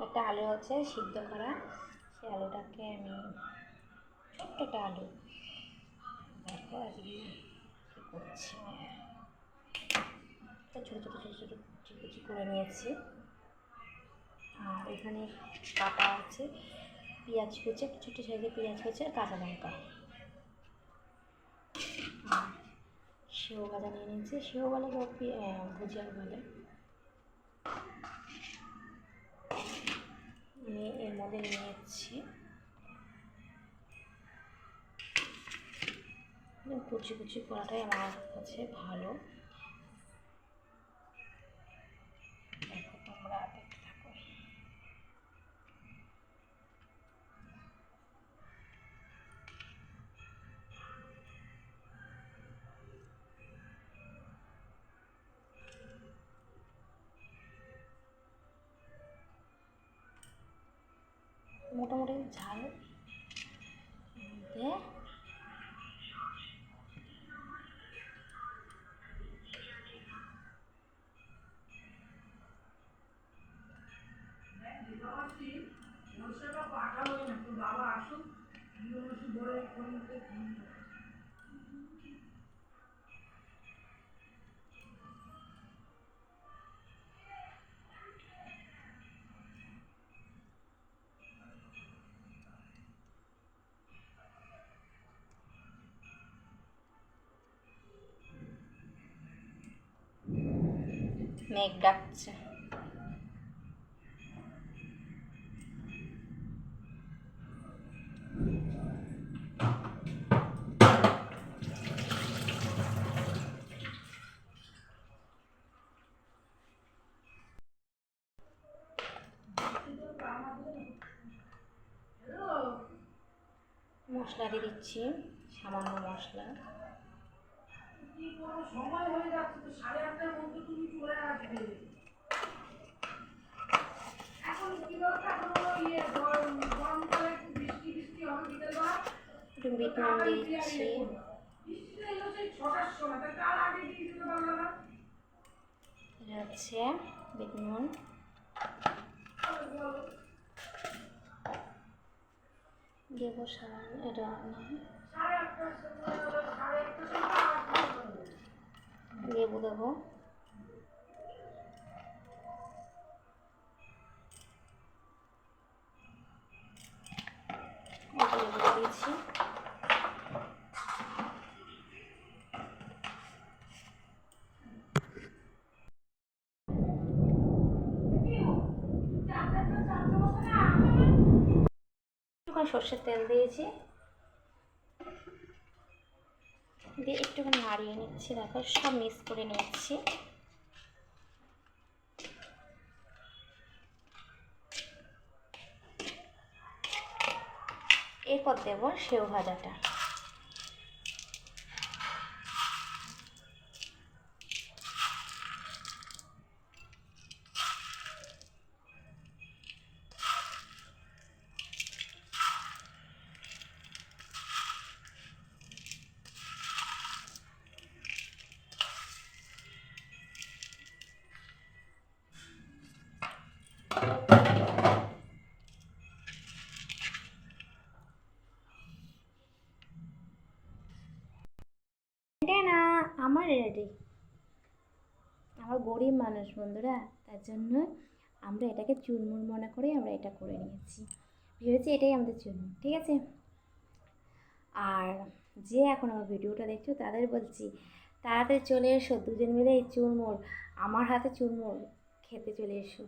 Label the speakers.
Speaker 1: একটা আলু হচ্ছে সিদ্ধ করা, সেই আলুটাকে আমি ছোট্ট একটা আলু, দেখো আজকে কী করছি, ছোটো ছোটো ছোটো ছোটো কুচি কুচি করে নিয়েছি। আর এখানে কাটা আছে পেঁয়াজ কুচি, ছোটো সাইজের পেঁয়াজ কুচি আর কাঁচা লঙ্কা। আর সেও ভাজা নিয়ে নিয়েছি, সেও বলে ভুজিয়া বলে। আমি এর মধ্যে নিয়ে নিচ্ছি কুচি কুচি করাটাই আমার কাছে ভালো। দেখো তোমরা দেখতে থাকো। মোটামুটি ঝাল দিয়ে মেঘ ডাকছে। মশলা দিয়ে দিচ্ছি, সামান্য মশলা। সময় হয়ে যাচ্ছে তো, 8:30টার মধ্যে তুমি চলে আসবে। এখন কি দরকার হলো, গরমকালে একটু বৃষ্টি বৃষ্টি হবে, বিকেলবেলা একটু বিট নুন দিয়ে দিচ্ছি। বৃষ্টিটা এলো সেই 6টার সময়, তার আগে দিয়ে দিতে পারলো না। এটা হচ্ছে বিট নুন। দেবো এটা লেবু দেবো, লেবু দিয়েছি। একটুখানি সর্ষের তেল দিয়েছি, দিয়ে একটুখানি নাড়িয়ে নিচ্ছি। দেখো সব মিক্স করে নিচ্ছি। এরপর দেবো সেও ভাজাটা। না আমার রেডি। আমরা গরিব মানুষ বন্ধুরা, তার জন্য আমরা এটাকে চুরমুর মনে করে আমরা এটা করে নিয়েছি, ভেবেছি এটাই আমাদের চুরমুর, ঠিক আছে। আর যে এখন আমার ভিডিওটা দেখছো তাদের বলছি তাড়াতাড়ি চলে এসো, দুজন মিলে এই চুরমুর, আমার হাতে চুরমুর খেতে চলে এসো।